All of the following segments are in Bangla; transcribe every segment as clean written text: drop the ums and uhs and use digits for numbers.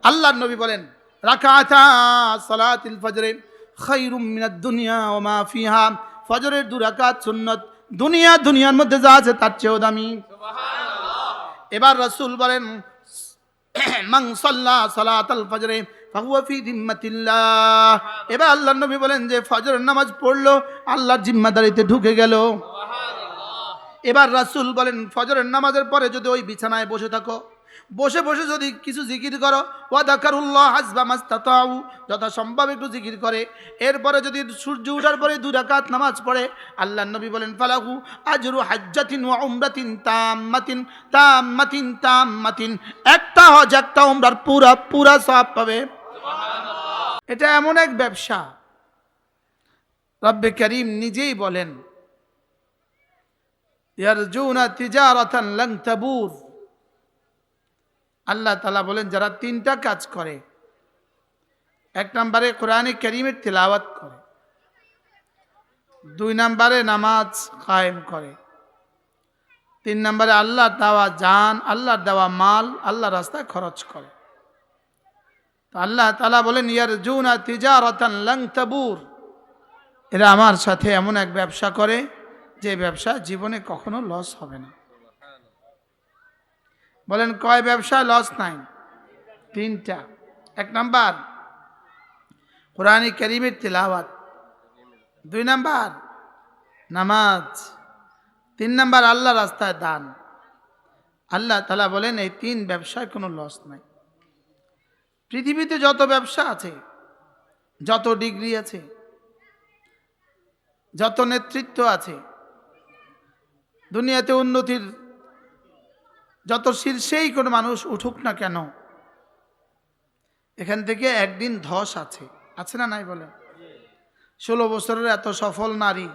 আল্লাহর নবী বলেন রাকাতা সালাতুল ফজরে খায়রুম মিনাদ দুনিয়া ওয়া মা ফিহা, ফজরের 2 রাকাত সুন্নাত, দুনিয়ার মধ্যে যা আছে তার চেয়েও দামি। সুবহানাল্লাহ। এবার রাসূল বলেন মান সাল্লা সালাতাল ফজরে ফাহুয়া ফি জিম্মাতিল্লাহ। এবার আল্লাহর নবী বলেন যে ফজরের নামাজ পড়লো আল্লাহর জিম্মাদারিতে ঢুকে গেল। সুবহানাল্লাহ। এবার রাসূল বলেন ফজরের নামাজের পরে যদি ওই বিছানায় বসে থাকো, বসে বসে যদি কিছু জিকির করো, ওয়া যাকারুল্লাহ হাসবা মাস্তাতাউ, যথাসম্ভব একটু জিকির করে, এরপরে যদি সূর্য ওঠার পরে 2 রাকাত নামাজ পড়ে, আল্লাহর নবী বলেন ফালাহু আজরু হাজ্জাতিন ওয়া উমরাতিন তাম্মাতিন তাম্মাতিন তাম্মাতিন, একটা হজ একটা উমরার পুরা সওয়াব পাবে। সুবহানাল্লাহ। এটা এমন এক ব্যবসা, রব্বে কারীম নিজেই বলেন ইয়ারজুনা তিজারাতান লান তাবুর। আল্লাহ তাআলা বলেন যারা 3টা কাজ করে, 1 নম্বরে কোরআনে কারীমের তিলাওয়াত করে, 2 নম্বরে নামাজ কায়েম করে, 3 নম্বরে আল্লাহর দেওয়া জান, আল্লাহর দেওয়া মাল আল্লাহর রাস্তায় খরচ করে। তো আল্লাহ তাআলা বলেন ইয়ারজুনা তিজারাতান লান তাবুর, এরা আমার সাথে এমন এক ব্যবসা করে যে ব্যবসা জীবনে কখনো লস হবে না। বলেন কয় ব্যবসা লস নাই? 3টা। 1 নাম্বার কোরআনে কারীমের তিলাওয়াত, 2 নাম্বার নামাজ, 3 নাম্বার আল্লাহ রাস্তায় দান। আল্লাহ তাআলা বলেন এই 3 ব্যবসায় কোনো লস নাই। পৃথিবীতে যত ব্যবসা আছে, যত ডিগ্রি আছে, যত নেতৃত্ব আছে, দুনিয়াতে উন্নতির যত শীর্ষেই কোনো মানুষ উঠুক না কেন, এখান থেকে একদিন ধস আছে না নাই? বলেন 16 বছরের এত সফল নারী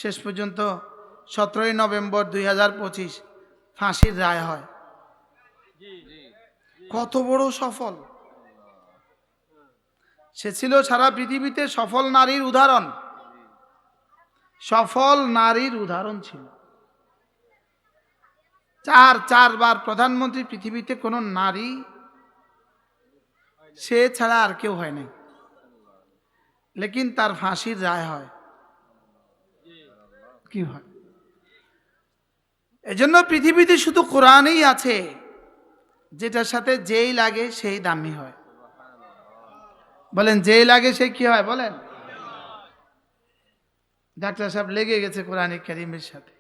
শেষ পর্যন্ত 17ই নভেম্বর 2025 ফাঁসির রায় হয়। কত বড় সফল! সে ছিল সারা পৃথিবীতে সফল নারীর উদাহরণ, সফল নারীর উদাহরণ ছিল। 4 বার প্রধানমন্ত্রী পৃথিবীতে কোন নারী সে ছাড়া আর কেউ হয় নাই, লেকিন তার ফাঁসির রায় হয়। কি হয়? এজন্য পৃথিবীতে শুধু কোরআনই আছে যেটার সাথে যেই লাগে সেই দামি হয়। বলেন যেই লাগে সেই কি হয়? বলেন ডাক্তার সাহেব লেগে গেছে কোরআনে কারীমের সাথে।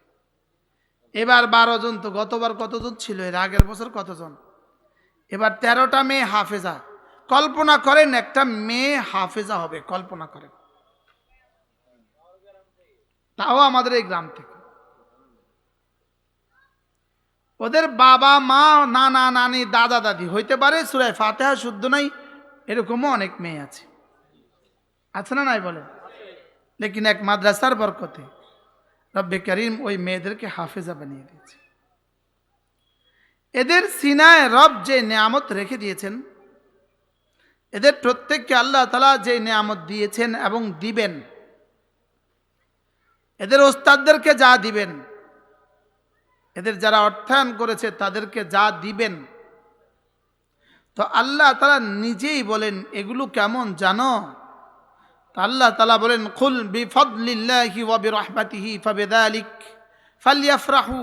এবার 12 জন, তো গতবার কতজন ছিল, এর আগের বছর কতজন? এবার 13টা মেয়ে হাফেজা। কল্পনা করেন একটা মেয়ে হাফেজা হবে, কল্পনা করেন, তাও আমাদের এই গ্রাম থেকে। ওদের বাবা মা নানা নানি দাদা দাদি হইতে পারে সূরা ফাতিহা শুদ্ধ নাই, এরকমও অনেক মেয়ে আছে না নাই? বলে লেকিন এক মাদ্রাসার বরকতে রব্বে কারীম ওই মেয়েদেরকে হাফেজা বানিয়ে দিয়েছে। এদের সিনায় রব যে নিয়ামত রেখে দিয়েছেন, এদের প্রত্যেককে আল্লাহ তাআলা যে নিয়ামত দিয়েছেন এবং দিবেন, এদের ওস্তাদদেরকে যা দিবেন, এদের যারা অর্থায়ন করেছে তাদেরকে যা দিবেন, তো আল্লাহ তাআলা নিজেই বলেন এগুলো কেমন জানো? আল্লাহ তাআলা বলেন কুল বিফাদলিল্লাহি ওয়া বিরহমাতিহি ফাবিযালিক ফালইফরাহু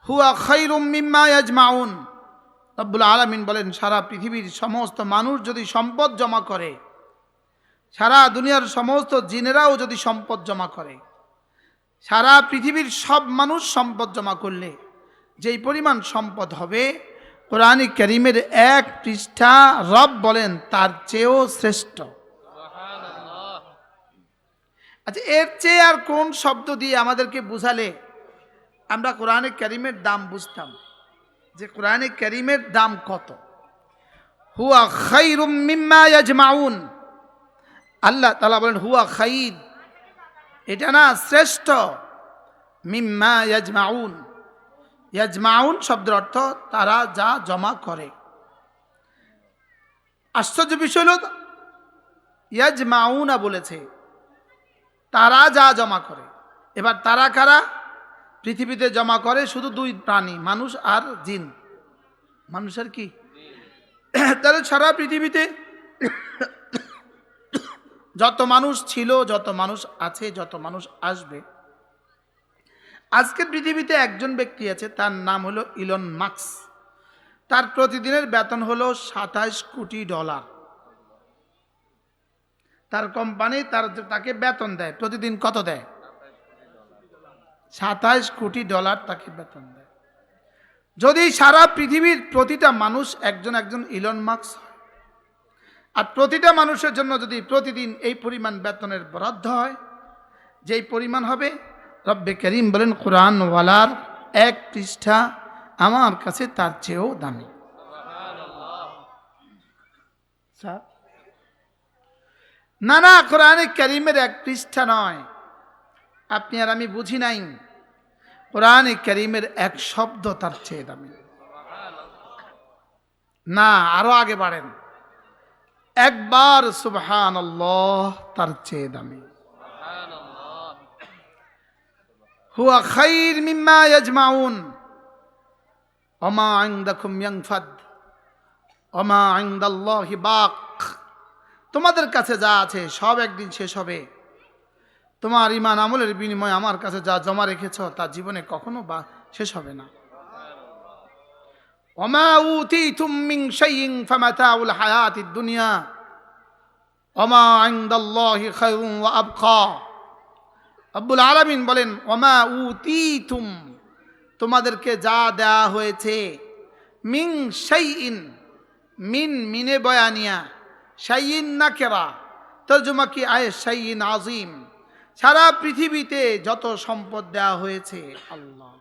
হুয়া খায়রুম মিম্মা ইয়াজমাউন। রব্বুল আলামিন বলেন সারা পৃথিবীর সমস্ত মানুষ যদি সম্পদ জমা করে, সারা দুনিয়ার সমস্ত জিনেরাও যদি সম্পদ জমা করে, সারা পৃথিবীর সব মানুষ সম্পদ জমা করলে যেই পরিমাণ সম্পদ হবে, কোরআনে কারীমের 1 পৃষ্ঠা রব বলেন তার চেয়েও শ্রেষ্ঠ। আচ্ছা, এর চেয়ে আর কোন শব্দ দিয়ে আমাদেরকে বুঝালে আমরা কোরআনে কারীমের দাম বুঝতাম, যে কোরআনে কারীমের দাম কত? হুয়া খায়রুম মিম্মা ইয়াজমাউন। আল্লাহ তাআলা বলেন হুয়া খায়র, এটা না শ্রেষ্ঠ, মিম্মা ইয়াজমাউন। ইয়াজমাউন শব্দের অর্থ তারা যা জমা করে। আশ্চর্য বিষয় হলো ইয়াজমাউনা বলেছে, তারা যা জমা করে। এবার তারা কারা? পৃথিবীতে জমা করে শুধু 2 প্রাণী, মানুষ আর জিন। মানুষের কি? তাহলে সারা পৃথিবীতে যত মানুষ ছিল, যত মানুষ আছে, যত মানুষ আসবে, আজকের পৃথিবীতে একজন ব্যক্তি আছে, তার নাম হলো ইলন মাস্ক। তার প্রতিদিনের বেতন হলো $27 কোটি। তার কোম্পানি তাকে বেতন দেয়, প্রতিদিন কত দেয়? $27 কোটি তাকে বেতন দেয়। যদি সারা পৃথিবীর প্রতিটা মানুষ একজন একজন ইলন মাস্ক হয়, আর প্রতিটা মানুষের জন্য যদি প্রতিদিন এই পরিমাণ বেতনের বরাদ্দ হয়, যেই পরিমাণ হবে, রব্বে করিম বলেন কোরআন ওয়ালার 1 পৃষ্ঠা আমার কাছে তার চেয়েও দামি। না না, কোরআনে কারীমের 1 পৃষ্ঠা নয়, আপনি আর আমি বুঝি নাই, কোরআনে কারীমের 1 শব্দ তার চেয়ে দামি। না, আরো আগে বাড়েন, একবার সুবহানাল্লাহ তার চেয়ে দামি। হুয়া খায়র মিম্মা ইয়াজমাউন ওমা ইনদাকুম ইয়ানফাদ ওমা ইনদাল্লাহি বাক। তোমাদের কাছে যা আছে সব একদিন শেষ হবে। তোমার ঈমান আমলের বিনিময়ে আমার কাছে যা জমা রেখেছো তা জীবনে কখনো শেষ হবে না। ওমা উতীতুম মিন শাইইন ফামাতাউল হায়াতিদ দুনিয়া ওমা ইনদাল্লাহি খায়রুন ওয়া আবকা। রব্বুল আলামিন বলেন ওমা উতীতুম, তোমাদেরকে যা দেয়া হয়েছে, মিন শাইইন, মিন মিনে বয়ানিয়া, শাইইন নাকেরা, তর্জমা কি আয় শাইইন আজিম। সারা পৃথিবীতে যত সম্পদ দেওয়া হয়েছে, আল্লাহ,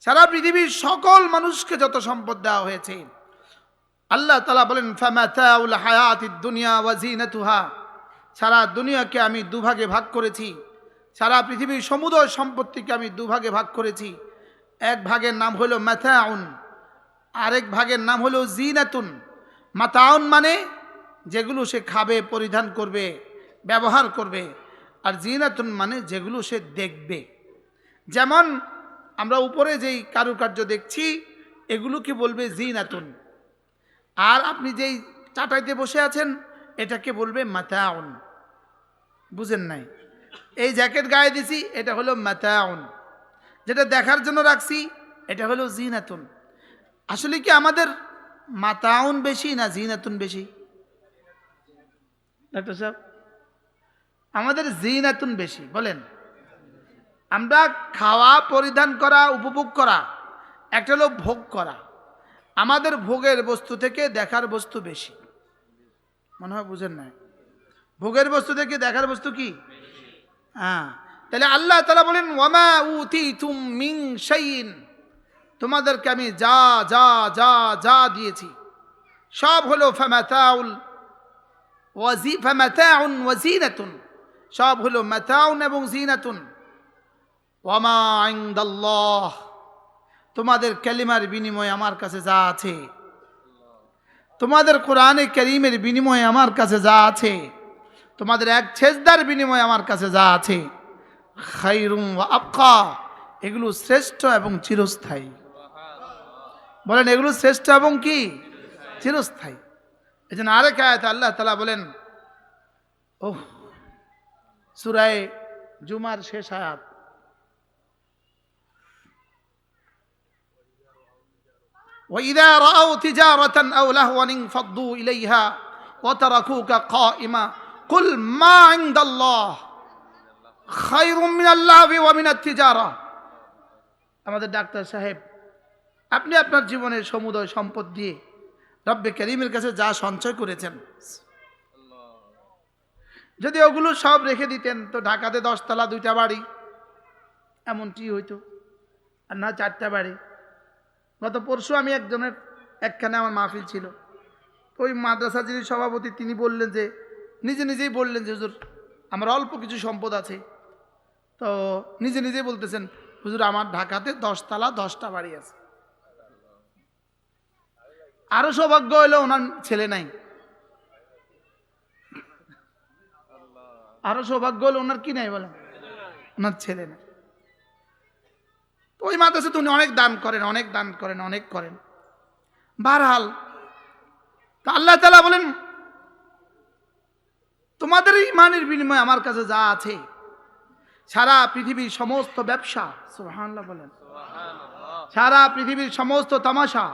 সারা পৃথিবীর সকল মানুষকে যত সম্পদ দেওয়া হয়েছে, আল্লাহ তাআলা বলেন ফামাতাউল হায়াতিদ দুনিয়া ওয়া জিনাতুহা, সারা দুনিয়াকে আমি দুভাগে ভাগ করেছি, সারা পৃথিবীর সমুদয় সম্পত্তিকে আমি দুভাগে ভাগ করেছি। এক ভাগের নাম হলো মাতাউন, আরেক ভাগের নাম হলো জিনাতুন। মাতাউন মানে যেগুলো সে খাবে, পরিধান করবে, ব্যবহার করবে, আর জিনাতুন মানে যেগুলো সে দেখবে। যেমন আমরা উপরে যেই কারুকার্য দেখছি, এগুলোকে বলবে জিনাতুন, আর আপনি যেই চাটাইতে বসে আছেন এটাকে বলবে মাতাউন। বুঝেন নাই? এই জ্যাকেট গায়ে দিছি, এটা হলো মাতাউন। যেটা দেখার জন্য রাখছি, এটা হলো জিনাতুন। আসলে কি আমাদের মাতাউন বেশি না জিনাতুন বেশি? ডাক্তার সাহেব, আমাদের জিনাতুন বেশি। বলেন, আমরা খাওয়া, পরিধান করা, উপভোগ করা, একটা হলো ভোগ করা। আমাদের ভোগের বস্তু থেকে দেখার বস্তু বেশি। মনে হয় বুঝেন নাই? ভোগের বস্তু থেকে দেখার বস্তু কি? হ্যাঁ, তাহলে আল্লাহ তাআলা বলেন ওয়ামা উতীতুম মিন শাইইন, তোমাদেরকে আমি যা যা যা যা দিয়েছি সব হলো ফামাতাউন ওয়া জিনাতুন, সব হলো মাতাউন এবং জিনাতুন। ওয়ামা ইনদাল্লাহ, তোমাদের কালিমার বিনিময়ে আমার কাছে যা আছে, তোমাদের কোরআনে কারীমের বিনিময়ে আমার কাছে যা আছে, তোমাদের এক সেজদার বিনিময়ে আমার কাছে যা আছে, খায়রুম ওয়া আবকা, এগুলো শ্রেষ্ঠ এবং চিরস্থায়ী। বলেন, এগুলো শ্রেষ্ঠ এবং কি? চিরস্থায়ী। এই জন্য আরেক আয়াতে আল্লাহ তাআলা বলেন, ওহ, সূরা জুমার শেষ আয়াত, وَإِذَا رَأَوْا تِجَارَةً أَوْ لَهْوًا انفَضُّوا إِلَيْهَا وَتَرَكُوكَ قَائِمًا قُلْ مَا عِندَ اللَّهِ خَيْرٌ مِنَ اللَّهْوِ وَمِنَ التِّجَارَةِ। আমাদের ডাক্তার সাহেব, আপনি আপনার জীবনের সমুদয় সম্পদ দিয়ে রব্বে করিমের কাছে যা সঞ্চয় করেছেন, যদি ওগুলো সব রেখে দিতেন তো ঢাকাতে 10 তলা 2টা বাড়ি এমনটি হইতো, আর না 4টা বাড়ি। গত পরশু আমি একখানে আমার মাহফিল ছিল, ওই মাদ্রাসা যিনি সভাপতি তিনি বললেন যে, নিজেই বললেন যে হুজুর আমার অল্প কিছু সম্পদ আছে, তো নিজেই বলতেছেন হুজুর আমার ঢাকাতে 10 তলা 10টা বাড়ি আছে। আরো সৌভাগ্য হলো ওনার ছেলে নাই, আরো সৌভাগ্য হলো ওনার কি নাই, বলেন, ওনার ছেলে নাই। তো ওই মাদ্রাসাতে উনি অনেক দান করেন, অনেক করেন। বারহাল তা আল্লাহ তাআলা বলেন তোমাদের ইমানের বিনিময়ে আমার কাছে যা আছে, সারা পৃথিবীর সমস্ত ব্যবসা, সুবহানাল্লাহ বলেন, সারা পৃথিবীর সমস্ত তামাশা,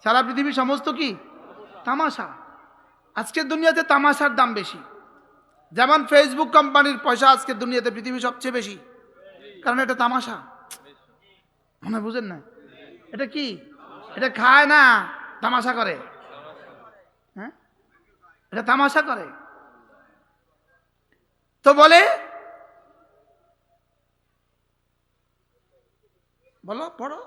সারা পৃথিবীর সমস্ত কি তামাশা। আজকের দুনিয়াতে তামাশার দাম বেশি। যেমন ফেসবুক কোম্পানির পয়সা আজকের দুনিয়াতে পৃথিবীর সবচেয়ে বেশি, কারণ এটা তামাশা। মনে বুঝেন না? এটা কি? এটা খায় না, তামাশা করে। হ্যাঁ, এটা তামাশা করে। তো বলে, বলো পড়ো,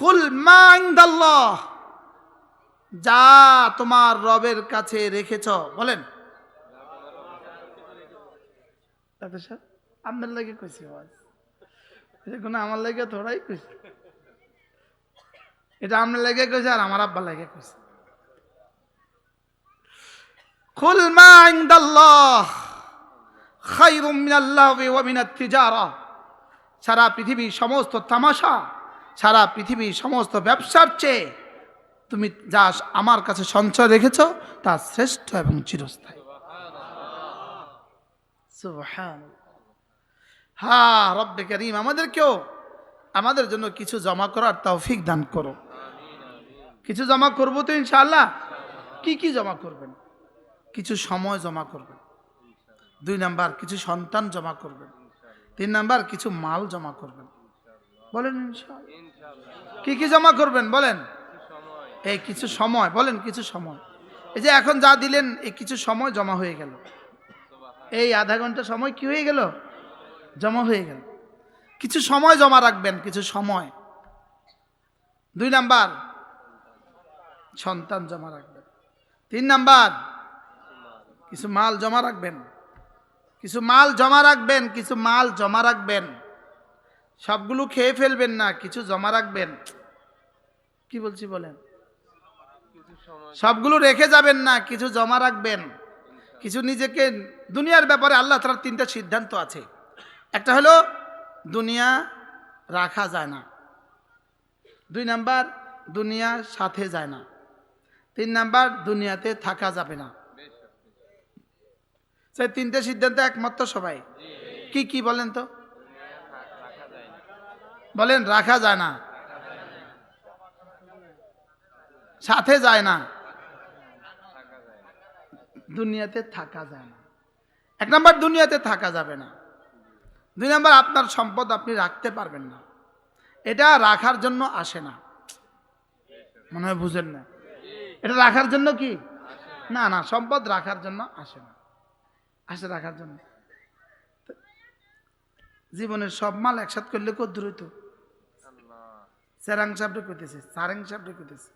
কুল মা ইনদাল্লাহ, যা তোমার রবের কাছে রেখেছ। বলেন আপনার লাগে কইছি, আমার লাগে থোড়াই কইছি, এটা আপনার লাগে কইছে আর আমার আব্বার লাগে কইছে। কুল মা ইনদাল্লাহ খায়রুম মিনাল্লাহি ওয়া মিনাত তিজারা, সারা পৃথিবীর সমস্ত তামাশা, সারা পৃথিবীর সমস্ত ব্যবসার চেয়ে তুমি যা আমার কাছে সঞ্চয় রেখেছ তা শ্রেষ্ঠ এবং চিরস্থায়ী। সুবহানাল্লাহ। হ্যাঁ, রব্বে কারীম আমাদেরকেও আমাদের জন্য কিছু জমা করার তৌফিক দান করো। কিছু জমা করবো তো ইনশাআল্লাহ। কি কি জমা করবেন? কিছু সময় জমা করবেন। 2 নাম্বার, কিছু সন্তান জমা করবেন। 3 নাম্বার, কিছু মাল জমা করবেন। বলেন ইনশাআল্লাহ। কি কি জমা করবেন বলেন? এই কিছু সময়, বলেন কিছু সময়। এই যে এখন যা দিলেন, এই কিছু সময় জমা হয়ে গেল। এই আধা ঘন্টা সময় কি হয়ে গেল? জমা হয়ে গেল। কিছু সময় জমা রাখবেন, কিছু সময়। 2 নাম্বার, সন্তান জমা রাখবেন। 3 নাম্বার, কিছু মাল জমা রাখবেন। কিছু মাল জমা রাখবেন, কিছু মাল জমা রাখবেন। সবগুলো খেয়ে ফেলবেন না, কিছু জমা রাখবেন। কি বলছি বলেন? সবগুলো রেখে যাবেন না, কিছু জমা রাখবেন। কিছু নিজেকে, দুনিয়ার ব্যাপারে আল্লাহ তাআলার 3টা সিদ্ধান্ত আছে। একটা হলো দুনিয়া রাখা যায় না। 2 নাম্বার, দুনিয়া সাথে যায় না। 3 নাম্বার, দুনিয়াতে থাকা যাবে না। সেই 3টে সিদ্ধান্ত একমাত্র সবাই। কি কি বলেন তো? বলেন, রাখা যায় না, সাথে যায় না, দুনিয়াতে থাকা যায় না। 1 নাম্বার, দুনিয়াতে থাকা যাবে না। 2 নাম্বার, আপনার সম্পদ আপনি রাখতে পারবেন না। এটা রাখার জন্য আসে না। মনে হয় বুঝেন না। এটা রাখার জন্য কি না, না, সম্পদ রাখার জন্য আসে না, আসে রাখার জন্য। জীবনের সব মাল একসাথ করলে কত দূর হইতো? সেরাং সাহেবটা কইতেছে, সারেং সাহেবটা কইতেছে,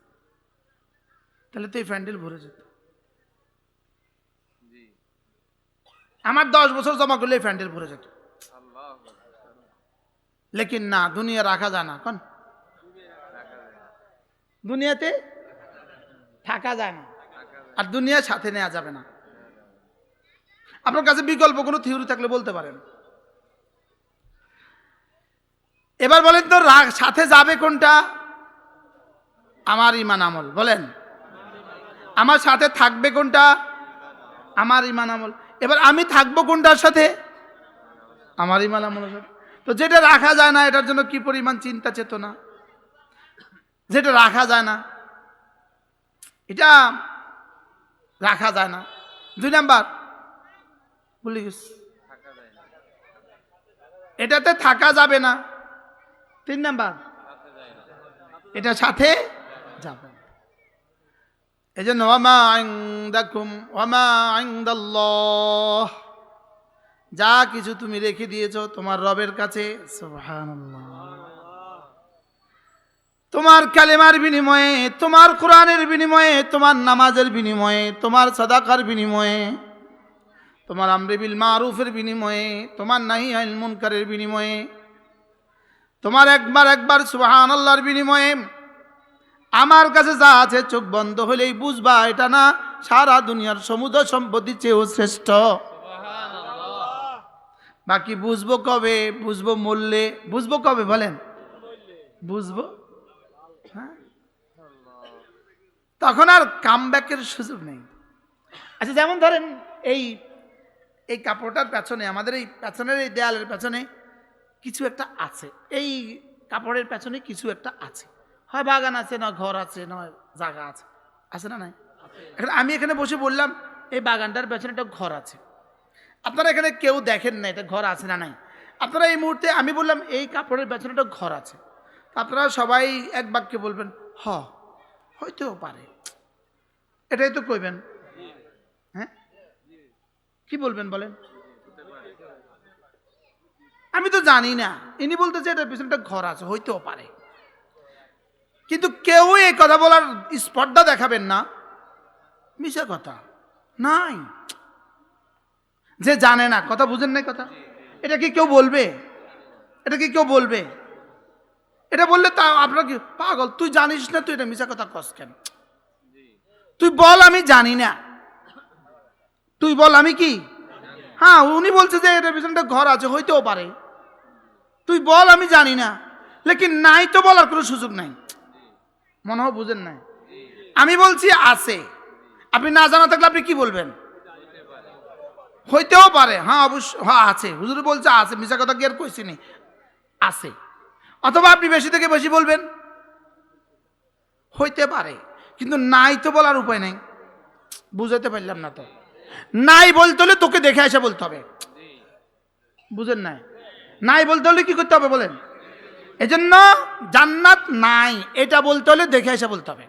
তাহলে তো এই প্যান্ডেল ভরে যেত। আমার 10 বছর জমা করলে এই প্যান্ডেল ভরে যেত। লেকিন না, দুনিয়া রাখা যায় না। কোন দুনিয়াতে থাকা যায় না, আর দুনিয়া সাথে নেওয়া যাবে না। আপনার কাছে বিকল্প কোনো থিওরি থাকলে বলতে পারেন। এবার বলেন তো, সাথে যাবে কোনটা? আমার ঈমান আমল। বলেন, আমার সাথে থাকবে কোনটা? আমার ঈমান আমল। এবার আমি থাকবো কোনটার সাথে? আমার ঈমান আমলের সাথে। তো যেটা রাখা যায় না, এটার জন্য কি পরিমাণ চিন্তা চেতনা। যেটা রাখা যায় না, এটা রাখা যায় না। 2 নাম্বার, বলি গেছি, এটাতে থাকা যাবে না। 3 নাম্বার, এটা সাথে যাবে না। এই জন্য ওয়ামা ইনদাকুম ওয়ামা ইনদাল্লাহ, যা কিছু তুমি রেখে দিয়েছো তোমার রবের কাছে, সুবহানাল্লাহ, তোমার কালেমার বিনিময়ে, তোমার কোরআনের বিনিময়ে, তোমার নামাজের বিনিময়ে, তোমার সাদাকার বিনিময়ে, তোমার আমরে বিল মারুফের বিনিময়ে, তোমার নাহি আনিল মুনকারের বিনিময়ে, তোমার একবার সুবহানাল্লাহর বিনিময়ে আমার কাছে যা আছে, চোখ বন্ধ হলেই বুঝবা এটা না সারা দুনিয়ার সমুদ্র সম্পত্তি চেয়েও শ্রেষ্ঠ। বাকি বুঝবো কবে? বুঝবো মূল্যে। বুঝবো কবে বলেন? বুঝবো হ্যাঁ, তখন আর কামব্যাকের সুযোগ নেই। আচ্ছা, যেমন ধরেন এই এই কাপড়টার পেছনে, আমাদের এই পেছনের এই দেয়ালের পেছনে কিছু একটা আছে, এই কাপড়ের পেছনে কিছু একটা আছে, হয় বাগান আছে, না ঘর আছে, না জায়গা আছে, আছে না নাই? এখন আমি এখানে বসে বললাম এই বাগানটার পেছনে একটা ঘর আছে, আপনারা এখানে কেউ দেখেন না এটা ঘর আছে না নাই। আপনারা এই মুহূর্তে আমি বললাম এই কাপড়ের পেছনে একটা ঘর আছে, আপনারা সবাই এক বাক্যে বলবেন হইতেও পারে, এটাই তো কইবেন। হ্যাঁ, কি বলবেন বলেন? আমি তো জানি না, ইনি বলতেছে এটার পিছনে একটা ঘর আছে, হইতেও পারে। কিন্তু কেউ এই কথা বলার স্পর্ধা দেখাবেন না, মিশা কথা নাই। যে জানে না, কথা বুঝেন নাই কথা, এটা কি কেউ বলবে? এটা কি কেউ বলবে? এটা বললে তা আপনার কি পাগল, তুই জানিস না, তুই এটা মিশা কথা কস কেন? তুই বল আমি জানি না, তুই বল আমি কি। হ্যাঁ, উনি বলছে যে এটার পিছনে ঘর আছে, হইতেও পারে, তুই বল আমি জানি না, লেকিন নাই তো বলার কোনো সুযোগ নাই। মনে হয় বুঝেন নাই। আমি বলছি আছে, আপনি না জানা থাকলে আপনি কি বলবেন? হইতেও পারে, হ্যাঁ অবশ্য, হ্যাঁ আছে, হুজুর বলছে আছে, মিশা কথা কি আর কইছি নি, আছে। অথবা আপনি বেশি থেকে বেশি বলবেন হইতে পারে, কিন্তু নাই তো বলার উপায় নাই। বুঝাতে পারলাম না তো, নাই বলতে হলে তোকে দেখে এসে বলতে হবে, বুঝেন নাই? নাই বলতে হলে কি করতে হবে বলেন? এজন্য জান্নাত নাই এটা বলতে হলে দেখে এসে বলতে হবে।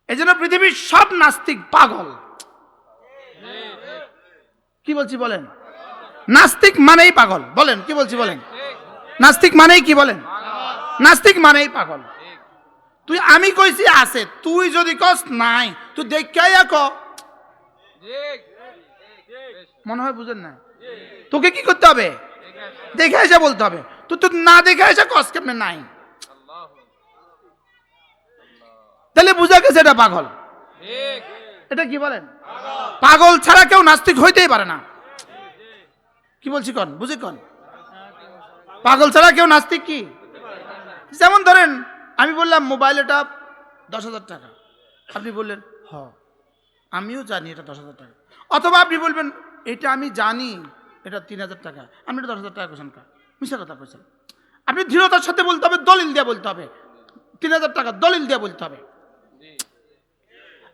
এজন্য পৃথিবীর সব নাস্তিক পাগল। কি বলছি বলেন? নাস্তিক মানেই পাগল। বলেন কি বলছি বলেন? নাস্তিক মানেই কি বলেন? নাস্তিক মানেই পাগল। তুই আমি কইছি আছে, তুই যদি কস নাই, তুই দেখাই ক। মনে হয় বুঝেন না? তোকে কি করতে হবে? দেখে এসে বলতে হবে। তুই তো না দেখে এসে কস কেমনে নাই, তাহলে বুঝা গেছে এটা পাগল। এটা কি বলেন? পাগল ছাড়া কেউ নাস্তিক হইতেই পারে না। কি বলছি কন, বুঝি কন? পাগল ছাড়া কেউ নাস্তিক কি? যেমন ধরেন আমি বললাম মোবাইল এটা 10,000 টাকা, আপনি বললেন আমিও জানি এটা 10,000 টাকা। অথবা আপনি বলবেন এটা আমি জানি এটা 3,000 টাকা, আমি এটা 10,000 টাকা কোথান কা, মিশা কথা কইছেন। আপনি দৃঢ়তার সাথে বলতে হবে, দলিল দিয়ে বলতে হবে, 3,000 টাকা দলিল দিয়ে বলতে হবে।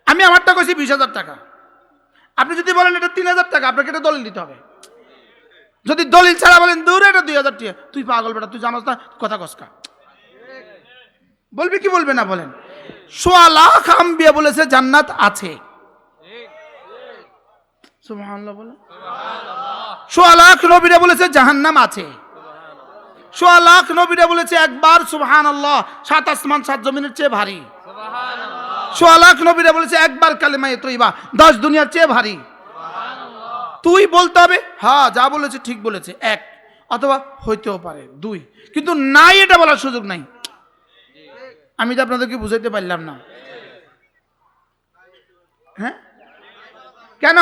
আমি আমারটা কইছি 20,000 টাকা, আপনি যদি বলেন এটা 3,000 টাকা, আপনাকে এটা দলিল দিতে হবে। যদি দলিল ছাড়া বলেন দূরে এটা 2,000 টাকা, তুই পাগল বেটা, তুই জানোস না, কথা কসকা। বলবি কি বলবে না বলেন? 1.25 লাখ আম্বিয়া বলেছে জান্নাত আছে, সুবহানাল্লাহ বলেন। 1.25 লাখ নবীরা বলেছে জাহান্নাম আছে। 1.25 লাখ নবীরা বলেছে একবার সুবহানাল্লাহ 7 আসমান 7 জমিনের চেয়ে ভারী। 1.25 লাখ নবীরা বলেছে একবার কালেমায়ে তয়্যিবা 10 দুনিয়ার চেয়ে ভারী। তুই বলতে হবে হ্যাঁ যা বলেছে ঠিক বলেছে, 1, অথবা হইতেও পারে 2, কিন্তু নাই এটা বলার সুযোগ নাই। আমি তো আপনাদেরকে বুঝাইতে পারলাম না। হ্যাঁ, কেন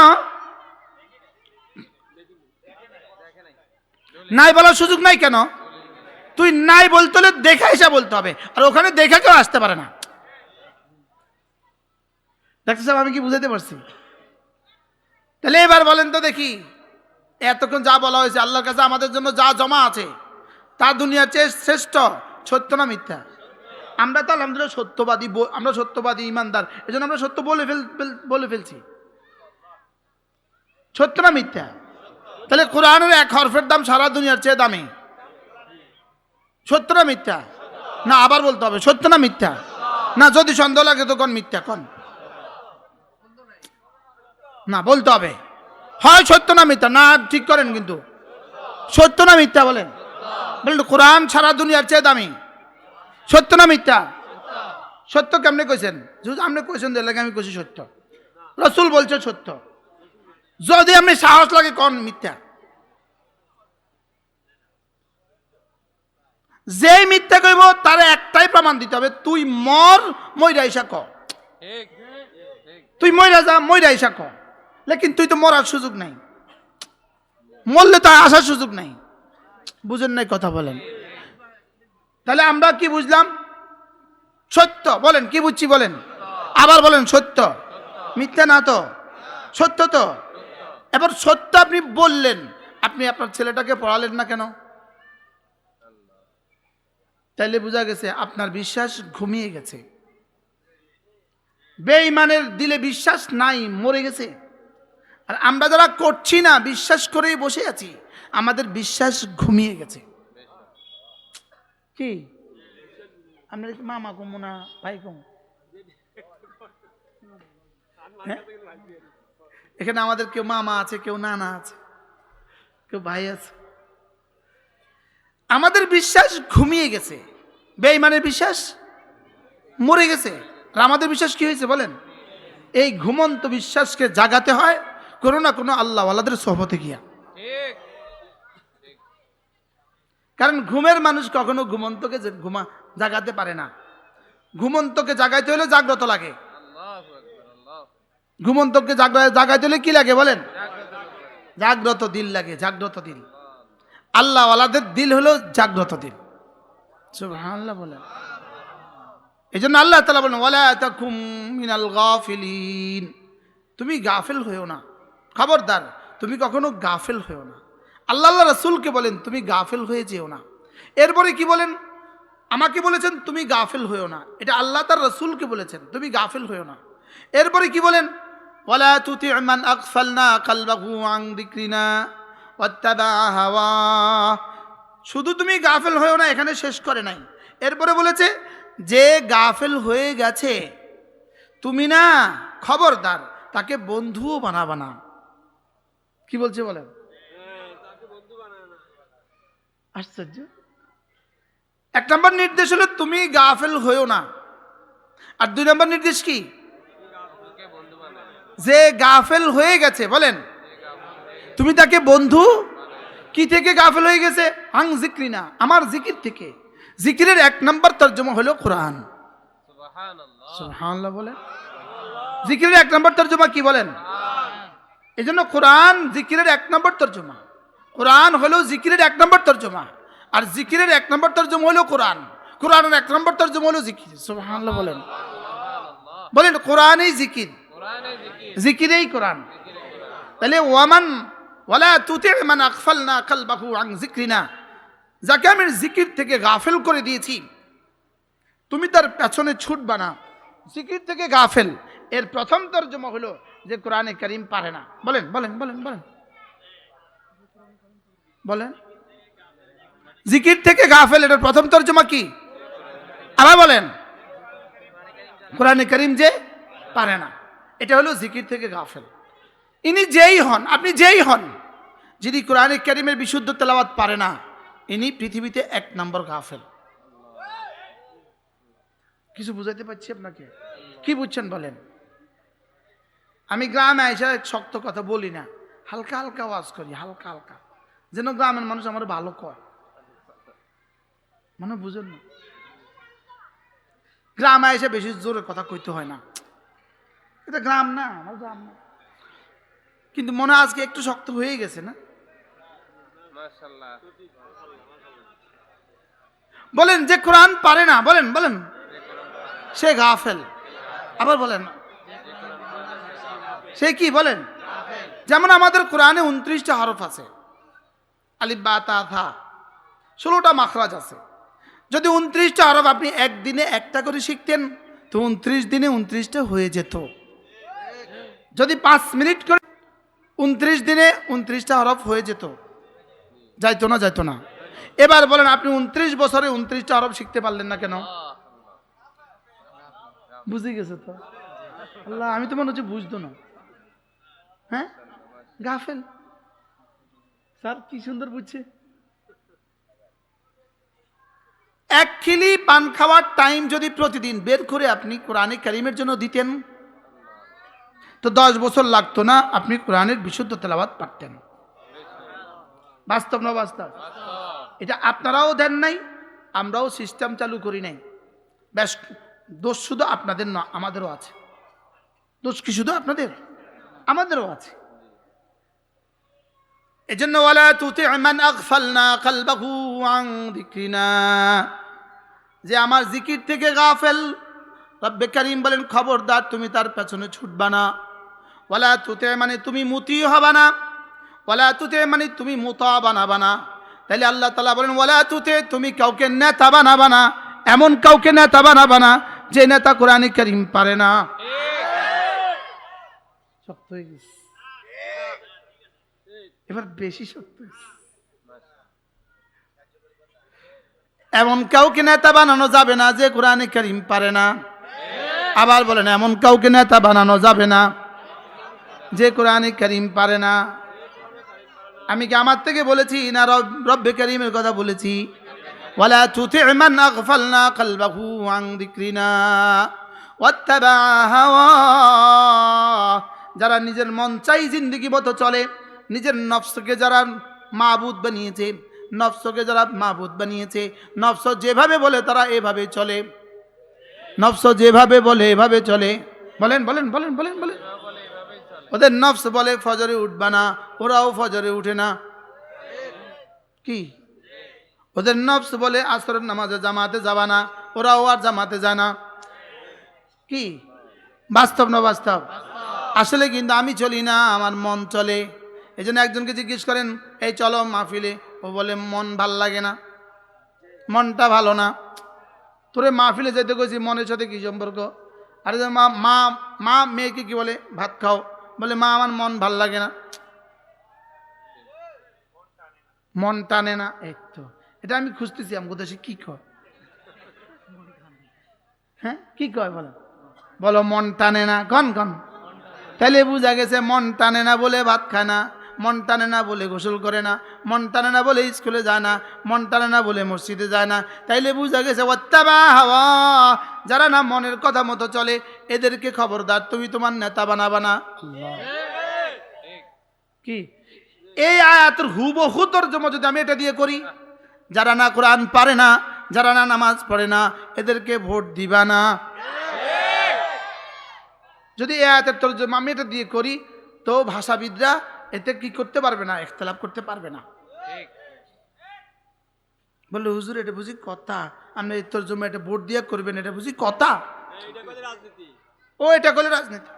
নাই বলার সুযোগ নাই? কেন? তুই নাই বলতে হলে দেখে এসে বলতে হবে, আর ওখানে দেখে কেউ আসতে পারে না। ডাক্তার সাহেব আমি কি বুঝাইতে পারছি? তাহলে এবার বলেন তো দেখি, এতক্ষণ যা বলা হয়েছে আল্লাহর কাছে আমাদের জন্য যা জমা আছে তা দুনিয়ার চেয়ে শ্রেষ্ঠ, সত্য না মিথ্যা? আমরা তো আলহামদুলিল্লাহ সত্যবাদী, আমরা সত্যবাদী ইমানদার, এই জন্য আমরা সত্য বলে ফেলছি। সত্য না মিথ্যা? তাহলে কোরআনের 1 হরফের দাম সারা দুনিয়ার চেয়ে দামি। সত্য না মিথ্যা? না আবার বলতে হবে সত্য না মিথ্যা? না যদি সন্দেহ লাগে তো কোন মিথ্যা কোন, না বলতে হবে হয় সত্য না মিথ্যা। না ঠিক করেন, কিন্তু সত্য না মিথ্যা বলেন? বলেন কোরআন সারা দুনিয়ার চেয়ে দামি, সত্য না মিথ্যা? সত্য কেমনে কইছেন? আপনি কইছেন দিলে আমি কইছি সত্য, রাসূল বলছে সত্য। যদি আপনি সাহস লাগে কোন মিথ্যা? যেই মিথ্যা কইব তার একটাই প্রমাণ দিতে হবে, তুই মইরা আইসা ক, তুই মইরা আইসা ক। লেকিন তুই তো মরার সুযোগ নাই, মরলে তো আসার সুযোগ নাই। বুঝেন নাই কথা বলেন। তাহলে আমরা কি বুঝলাম? সত্য। বলেন কি বুঝছি বলেন, আবার বলেন সত্য, মিথ্যা না তো, সত্য তো। এবার সত্য আপনি বললেন, আপনি আপনার ছেলেটাকে পড়ালেন না কেন? তাইলে বোঝা গেছে আপনার বিশ্বাস ঘুমিয়ে গেছে। বেঈমানের দিলে বিশ্বাস নাই, মরে গেছে। আর আমরা যারা করছি না, বিশ্বাস করেই বসে আছি, আমাদের বিশ্বাস ঘুমিয়ে গেছে। কি আমরা মামা কমো না ভাই কমো? হ্যাঁ? এখানে আমাদের কেউ মামা আছে, কেউ নানা আছে, কেউ ভাই আছে। আমাদের বিশ্বাস ঘুমিয়ে গেছে, বেঈমানের বিশ্বাস মরে গেছে। আর আমাদের বিশ্বাস কি হয়েছে বলেন? এই ঘুমন্ত বিশ্বাসকে জাগাতে হয় কোনো না কোনো আল্লাহওয়ালাদের সোহবতে গিয়া। কারণ ঘুমের মানুষ কখনো ঘুমন্তকে জাগাতে পারে না। ঘুমন্তকে জাগাইতে হলে জাগ্রত লাগে। ঘুমন্তকে জাগাইতে হলে কি লাগে বলেন? জাগ্রত দিল লাগে, জাগ্রত দিল। আল্লাহওয়ালাদের দিল হলো জাগ্রত দিল। সুবহানাল্লাহ বলেন। এই জন্য আল্লাহ তাআলা বলেন, ওয়ালা তাকুম মিনাল গাফিলিন, তুমি গাফিল হইও না, খবরদার তুমি কখনো গাফিল হইও না। আল্লাহ রাসূলকে বলেন তুমি গাফিল হয়ে যেও না। এরপরে কি বলেন? আমাকে বলেছেন তুমি গাফিল হইও না, এটা আল্লাহ তার রাসূলকে বলেছেন তুমি গাফিল হইও না। এরপরে কি বলেন? ওয়ালা তুতি মান আগফালনা কলবাহু আন যিকরিনা ওয়াত্তাবা হাওয়া। শুধু তুমি গাফিল হইও না, এখানে শেষ করে নাই। এরপরে বলেছে যে গাফিল হয়ে গেছে তুমি না, খবরদার তাকে বন্ধুও বানাবা না। কি বলছে বলেন? আশ্চর্য। এক নম্বর নির্দেশ হলো তুমি গাফিল হইও না, আর দুই নম্বর নির্দেশ কি? যে গাফিল হয়ে গেছে বলেন তুমি তাকে বন্ধু। কি থেকে গাফিল হয়ে গেছে? আং যিকরিনা, আমার জিকির থেকে। জিকিরের এক নম্বর তর্জমা হলো কোরআন। সুবহানাল্লাহ বলেন। জিকিরের এক নম্বর তর্জমা কি বলেন? এই জন্য কোরআন জিকিরের এক নম্বর তর্জমা। কোরআন হলো জিকিরের এক নম্বর তর্জমা, আর জিকিরের এক নম্বর তর্জমা হলো কোরআন। কোরআনের এক নম্বর তর্জমা হলো জিকির। সুবহানাল্লাহ বলেন। বলেন কোরআনই জিকির, জিকিরেই কোরআন। তাহলে ওয়ামান ওয়ালা তুতি মান আগফালনা কলবাহু আন যিকরিনা, যাকে আমি জিকির থেকে গাফিল করে দিয়েছি তুমি তার পেছনে ছুটবা না। জিকির থেকে গাফিল এর প্রথম তর্জমা হলো যে কোরআনে কারীম পারে না। বলেন বলেন বলেন বলেন বলেন। জিকির থেকে গাফিল এটার প্রথম তর্জমা কি? আবার বলেন। কোরআনে কারীম যে পারে না, এটা হলো জিকির থেকে গাফিল। ইনি যেই হন, আপনি যেই হন, যিনি কোরআনে কারীমের বিশুদ্ধ তেলাওয়াত পারে না, ইনি পৃথিবীতে এক নম্বর গাফিল। কিছু বুঝাইতে পারছি আপনাকে? কি বুঝছেন বলেন? আমি গ্রামে এসে শক্ত কথা বলি না, হালকা হালকা ওয়াজ করি, হালকা হালকা, যেন গ্রামের মানুষ আমার ভালো কয়। মানে বুঝেন না, গ্রামে এসে বেশি জোরে কথা কইতে হয় না। এটা গ্রাম না, আমার গ্রাম না, কিন্তু মনে আজকে একটু শক্ত হয়ে গেছে না? মাশাআল্লাহ। বলেন যে কোরআন পারে না, বলেন বলেন সে গাফেল। আবার বলেন সে কি? বলেন। যেমন আমাদের কোরআনে 29টা হরফ আছে, আলিফ বা তা থা, 16টা মাখরাজ আছে। যদি 29টা হরফ আপনি একদিনে একটা করে শিখতেন তো 29 দিনে 29টা হয়ে যেত। যদি 5 মিনিট করে 29 দিনে 29টা হরফ হয়ে যেত, যাইতো না? যাইতো না। এবার বলেন আপনি 29 বছরে 29টা হরফ শিখতে পারলেন না কেন? বুঝে গেছে তো আল্লাহ, আমি তো মনে হচ্ছে বুঝতো না। হ্যাঁ, গাফেল। স্যার কি সুন্দর বুঝছে। এক খিলি পান খাওয়ার টাইম যদি প্রতিদিন বের করে আপনি কোরআনে কারীমের জন্য দিতেন তো 10 বছর লাগতো না, আপনি কোরআনের বিশুদ্ধ তেলাওয়াত পারতেন। বাস্তব না বাস্তব? এটা আপনারাও দেন নাই, আমরাও সিস্টেম চালু করি নাই। বেশ, দোষ শুধু আপনাদের না, আমাদেরও আছে। দোষ কি শুধু আপনাদের? আমাদেরও আছে। এজন্য ওয়ালা তুতি মান আগফালনা কলবাহু আন যিকরিনা, যে আমার জিকির থেকে গাফেল, রব্বে কারীম বলেন খবরদার তুমি তার পেছনে ছুটবা না। ওয়ালা তুতি মানে তুমি মুতি হবা না, ওয়ালা তুতি মানে তুমি মুতা বানাবা না। তাহলে আল্লাহ তাআলা বলেন ওয়ালা তুতি, তুমি কাউকে নেতা বানাবা না, এমন কাউকে নেতা বানাবা না যে নেতা কোরআনে কারীম পারে না। শক্ত হয়ে গেছে, এবার বেশি শক্ত হয়েছে। এমন কাউকে নেতা বানানো যাবে না যে কোরআনে কারীম পারে না। আবার বলেন এমন কাউকে নেতা বানানো যাবে না যে কোরআনে কারীম পারে না। আমি কি আমার থেকে বলেছি না রব্বে কারীমের কথা বলেছি? ওয়ালা তুতি মান আগফালনা কলবাহু আন যিকরিনা ওয়াত্তাবা হাওয়া, যারা নিজের মন চাই জিন্দেগি মতো চলে, নিজের নফসকে যারা মাবুদ বানিয়েছে, নফসকে যারা মাবুদ বানিয়েছে, নফস যেভাবে বলে তারা এভাবে চলে, নফস যেভাবে বলে এভাবে চলে। বলেন বলেন বলেন বলেন বলেন। ওদের নফস বলে ফজরে উঠবা না, ওরাও ফজরে উঠে না। কি? ওদের নফস বলে আসরের নামাজে জামাতে যাবা না, ওরাও আর জামাতে যায় না। কি বাস্তব না বাস্তব? আসলে কিন্তু আমি চলি না, আমার মন চলে। এই জন্য একজনকে জিজ্ঞেস করেন এই চলো মাহফিলে, ও বলে মন ভাল লাগে না, মনটা ভালো না। তোরে মাহফিলে যেতে কইছি, মনের সাথে কি সম্পর্ক? আরে মা মা মা মেয়েকে কি বলে ভাত খাও, বলে মা আমার মন ভাল লাগে না, মন টানে না। এই তো এটা আমি খুঁজতেছি আমার দেশে কি কয়। হ্যাঁ কি কয় বলো, বলো মন টানে না, কন কন। তাইলে বুঝা গেছে মন টানে না বলে ভাত খায় না, মন টানে না বলে গোসল করে না, মন টানে না বলে স্কুলে যায় না, মন টানে না বলে মসজিদে যায় না। তাইলে বুঝা গেছে ওয়াত্তাবা হাওয়া, যারা না মনের কথা মতো চলে এদেরকে খবরদার তুমি তোমার নেতা বানাবা না। কি এই আয়াতের হুবহু তরজমা যদি আমি এটা দিয়ে করি, যারা না কোরআন পারে না, যারা না নামাজ পড়ে না, এদেরকে ভোট দিবা না। যদি এই আয়াতের তরজমা আমি এটা দিয়ে করি, তো ভাষাবিদরা এতে কি করতে পারবে না, ইখতিলাফ করতে পারবে না। বললো হুজুর এটা বুঝি কথা, আপনি এই তরজমা এটা ভোট দিয়ে করবেন, এটা বুঝি কথা। ও এটা করলে রাজনীতি।